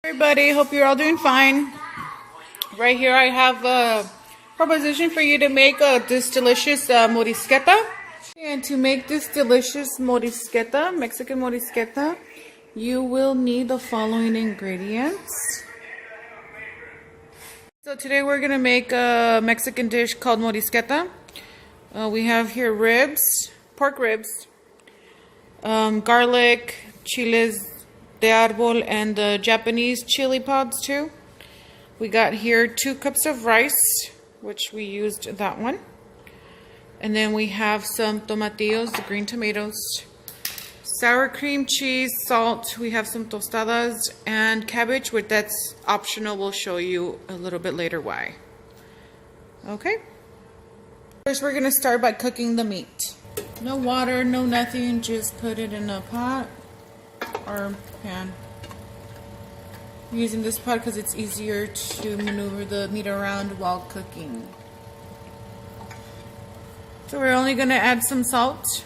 Everybody, hope you're all doing fine. Right here I have a proposition for you to make this delicious morisqueta. And to make this delicious morisqueta, Mexican morisqueta, you will need the following ingredients. So today we're going to make a Mexican dish called morisqueta. We have here ribs, pork ribs, garlic, chiles de arbol, and the Japanese chili pods too. We got here 2 cups of rice, which we used that one. And then we have some tomatillos, the green tomatoes, sour cream, cheese, salt. We have some tostadas and cabbage, which that's optional. We'll show you a little bit later why. Okay. First we're going to start by cooking the meat. No water, no nothing, just put it in a pot or pan. I'm using this pot because it's easier to maneuver the meat around while cooking. So we're only going to add some salt.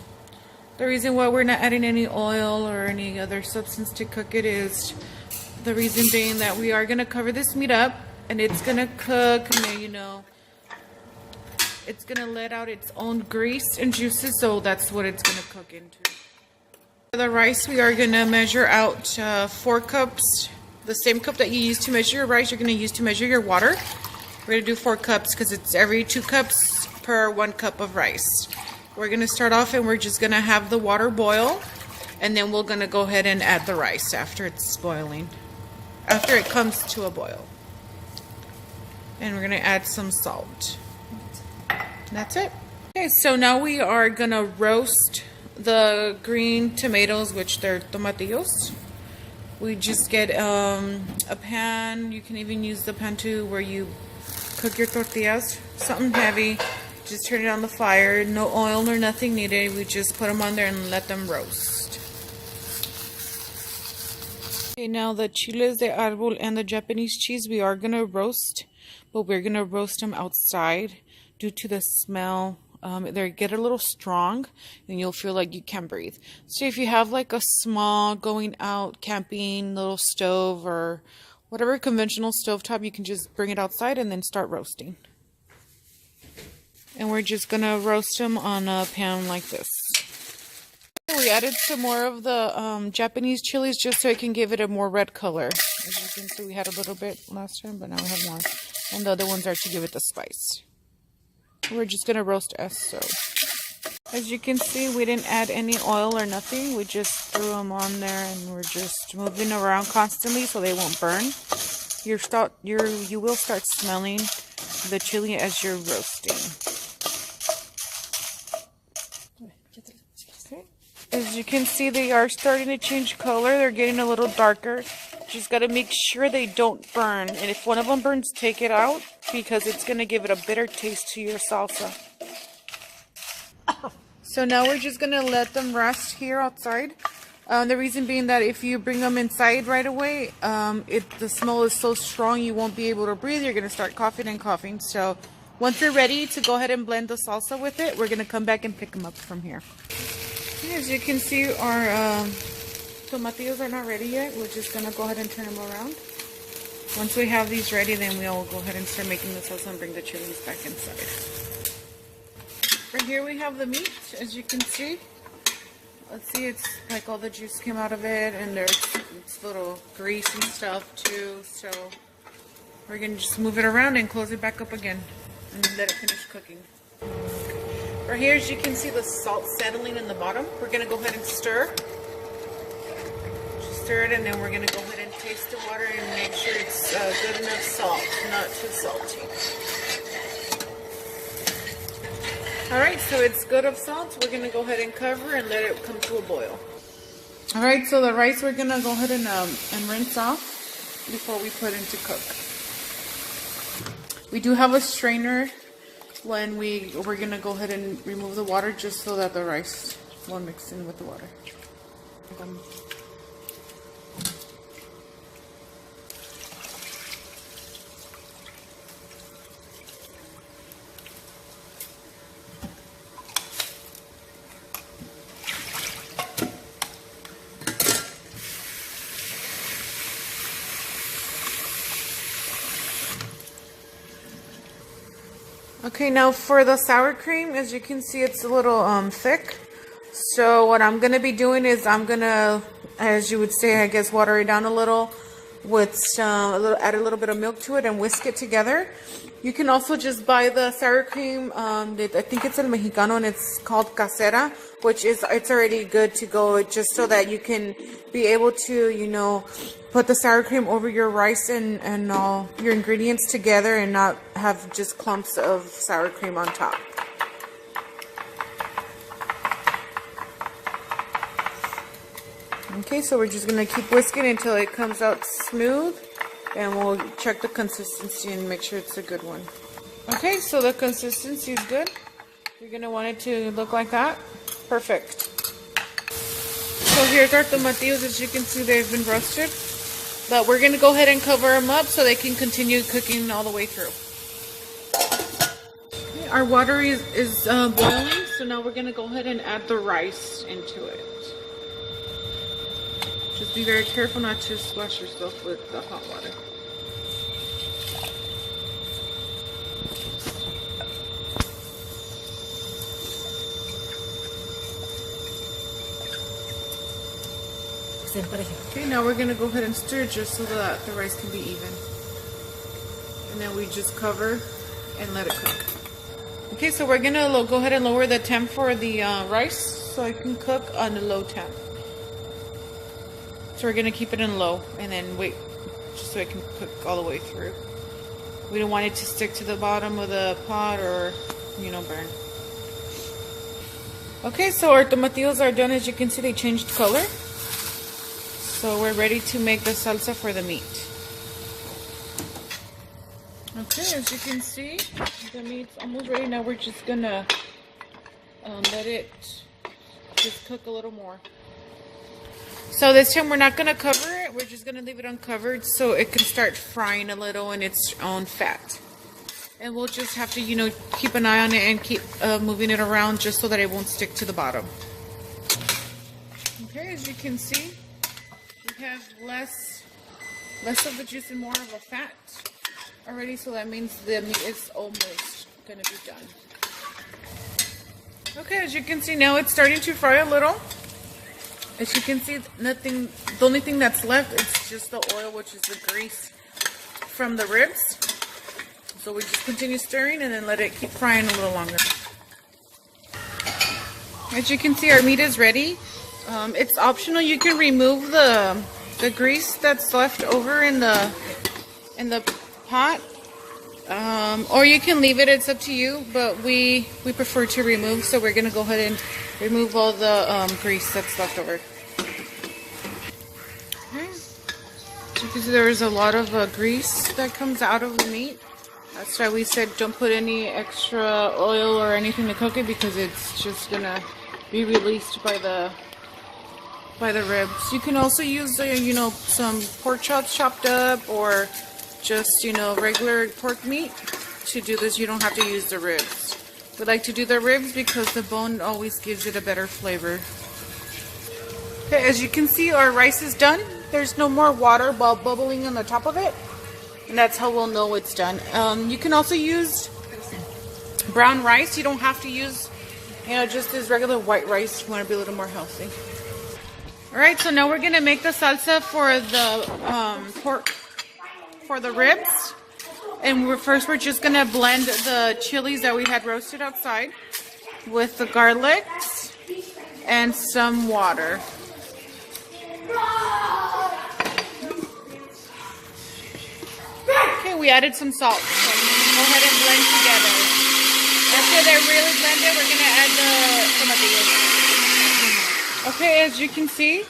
The reason why we're not adding any oil or any other substance to cook it is the reason being that we are going to cover this meat up and it's going to cook, you know, it's going to let out its own grease and juices, so that's what it's going to cook into. For the rice, we are going to measure out 4 cups. The same cup that you use to measure your rice, you're going to use to measure your water. We're going to do 4 cups because it's every 2 cups per 1 cup of rice. We're going to start off and we're just going to have the water boil, and then we're going to go ahead and add the rice after it's boiling, after it comes to a boil. And we're going to add some salt. That's it. Okay, so now we are going to roast the green tomatoes, which they're tomatillos. We just get a pan. You can even use the pan too where you cook your tortillas. Something heavy. Just turn it on the fire. No oil or nothing needed. We just put them on there and let them roast. Okay, now the chiles de arbol and the Japanese cheese we are going to roast, but we're going to roast them outside due to the smell. They get a little strong and you'll feel like you can't breathe. So if you have like a small going out camping little stove or whatever conventional stovetop, you can just bring it outside and then start roasting. And we're just going to roast them on a pan like this. We added some more of the Japanese chilies just so it can give it a more red color. As you can see, we had a little bit last time, but now we have more. And the other ones are to give it the spice. We're just going to roast as so. As you can see, we didn't add any oil or nothing. We just threw them on there and we're just moving around constantly so they won't burn. You will start smelling the chili as you're roasting. Okay. As you can see, they are starting to change color. They're getting a little darker. Just got to make sure they don't burn. And if one of them burns, take it out because it's going to give it a bitter taste to your salsa. So now we're just going to let them rest here outside. The reason being that if you bring them inside right away, the smell is so strong you won't be able to breathe. You're going to start coughing and coughing. So once you're ready to go ahead and blend the salsa with it, we're going to come back and pick them up from here. As you can see, our tomatillos are not ready yet. We're just going to go ahead and turn them around. Once we have these ready, then we'll go ahead and start making the salsa and bring the chilies back inside. Right here we have the meat, as you can see. Let's see, it's like all the juice came out of it, and it's little grease and stuff too. So we're going to just move it around and close it back up again and let it finish cooking. Right here, as you can see, the salt settling in the bottom. We're going to go ahead and stir. Stir it, and then we're going to go ahead and taste the water and make sure it's good enough salt, not too salty. Alright, so it's good of salt. We're going to go ahead and cover and let it come to a boil. Alright, so the rice we're going to go ahead and rinse off before we put into cook. We do have a strainer when we're going to go ahead and remove the water just so that the rice won't mix in with the water. Okay, now for the sour cream, as you can see, it's a little thick. So what I'm going to be doing is I'm going to, as you would say, I guess, water it down a little with add a little bit of milk to it and whisk it together. You can also just buy the sour cream. I think it's El Mexicano and it's called Casera, which is, it's already good to go, just so that you can be able to, you know, put the sour cream over your rice and all your ingredients together and not have just clumps of sour cream on top. Okay, so we're just going to keep whisking until it comes out smooth, and we'll check the consistency and make sure it's a good one. Okay, so the consistency is good. You're going to want it to look like that. Perfect. So here's our tomatillos. As you can see, they've been roasted. But we're going to go ahead and cover them up so they can continue cooking all the way through. Okay, our water is boiling, so now we're going to go ahead and add the rice into it. Just be very careful not to splash yourself with the hot water. Okay, now we're going to go ahead and stir just so that the rice can be even. And then we just cover and let it cook. Okay, so we're going to go ahead and lower the temp for the rice so it can cook on a low temp. So we're going to keep it in low and then wait just so it can cook all the way through. We don't want it to stick to the bottom of the pot or, you know, burn. Okay, so our tomatillos are done. As you can see, they changed color. So we're ready to make the salsa for the meat. Okay, as you can see, the meat's almost ready. Now we're just going to let it just cook a little more. So this time we're not going to cover it. We're just going to leave it uncovered so it can start frying a little in its own fat. And we'll just have to, you know, keep an eye on it and keep moving it around just so that it won't stick to the bottom. Okay, as you can see, we have less of the juice and more of a fat already. So that means the meat is almost going to be done. Okay, as you can see, now it's starting to fry a little. As you can see, the only thing that's left is just the oil, which is the grease from the ribs. So we just continue stirring and then let it keep frying a little longer. As you can see, our meat is ready. It's optional. You can remove the grease that's left over in the pot, or you can leave it. It's up to you, but we prefer to remove. So we're gonna go ahead and remove all the grease that's left over. Okay. So you can see there's a lot of grease that comes out of the meat. That's why we said don't put any extra oil or anything to cook it, because it's just gonna be released by the ribs. You can also use you know, some pork chops chopped up, or just, you know, regular pork meat to do this. You don't have to use the ribs. We like to do the ribs because the bone always gives it a better flavor. Okay, as you can see, our rice is done. There's no more water bubbling on the top of it, and that's how we'll know it's done. You can also use brown rice. You don't have to use, you know, just this regular white rice if you want to be a little more healthy. Alright, so now we're going to make the salsa for the pork, for the ribs. And we're just going to blend the chilies that we had roasted outside with the garlic and some water. Okay, we added some salt. So go ahead and blend together. After they're really blended, we're going to add the tomatillos. Okay, as you can see,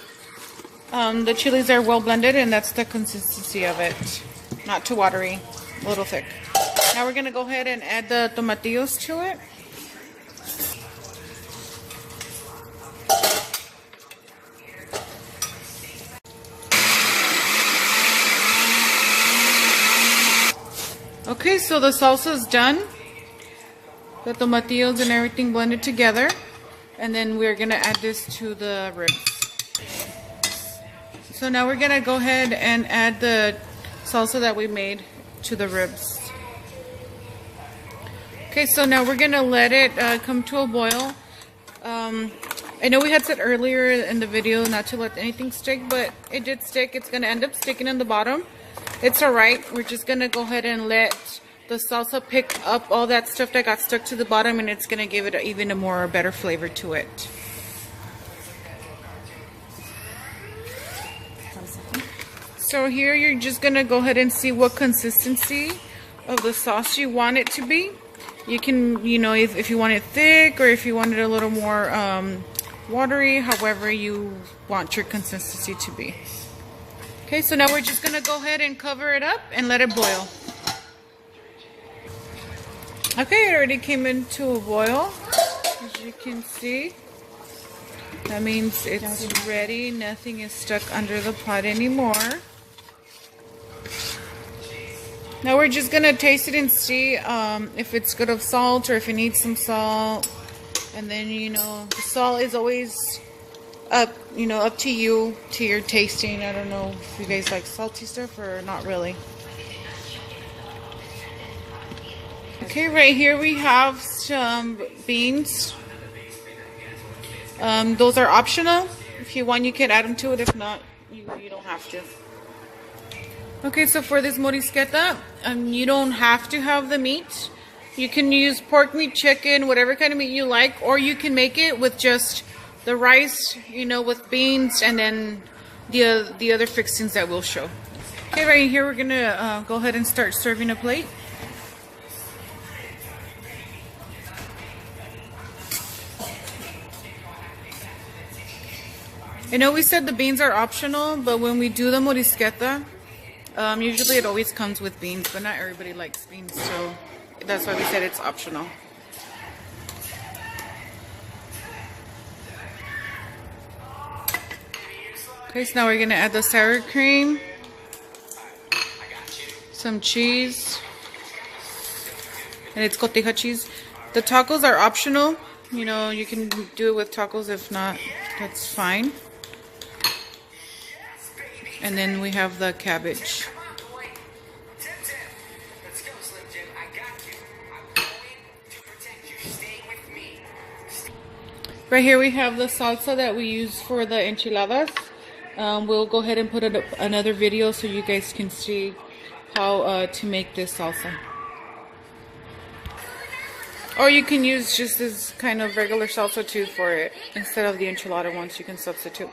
the chilies are well blended, and that's the consistency of it. Not too watery, a little thick. Now we're going to go ahead and add the tomatillos to it. Okay, so the salsa is done. The tomatillos and everything blended together. And then we're going to add this to the ribs. So now we're going to go ahead and add the salsa that we made to the ribs. Okay, so now we're gonna let it come to a boil. I know we had said earlier in the video not to let anything stick, but it did stick. It's gonna end up sticking in the bottom. It's alright. We're just gonna go ahead and let the salsa pick up all that stuff that got stuck to the bottom, and it's gonna give it even a more better flavor to it. So here you're just gonna go ahead and see what consistency of the sauce you want it to be. You can, you know, if you want it thick or if you want it a little more watery, however you want your consistency to be. Okay, so now we're just gonna go ahead and cover it up and let it boil. Okay, it already came into a boil, as you can see. That means it's ready. Nothing is stuck under the pot anymore. Now we're just gonna taste it and see if it's good of salt or if it needs some salt. And then, you know, the salt is always up, you know, up to you, to your tasting. I don't know if you guys like salty stuff or not really. Okay, right here we have some beans. Those are optional. If you want, you can add them to it. If not, you don't have to. Okay, so for this morisqueta, you don't have to have the meat. You can use pork meat, chicken, whatever kind of meat you like, or you can make it with just the rice, you know, with beans, and then the other fixings that we'll show. Okay, right here we're gonna go ahead and start serving a plate. I know we said the beans are optional, but when we do the morisqueta, usually it always comes with beans, but not everybody likes beans, so that's why we said it's optional. Okay, so now we're gonna add the sour cream, some cheese, and it's Cotija cheese. The tacos are optional. You know, you can do it with tacos. If not, that's fine. And then we have the cabbage. Right here we have the salsa that we use for the enchiladas. We'll go ahead and put up another video so you guys can see how to make this salsa. Or you can use just this kind of regular salsa too for it. Instead of the enchilada ones, you can substitute.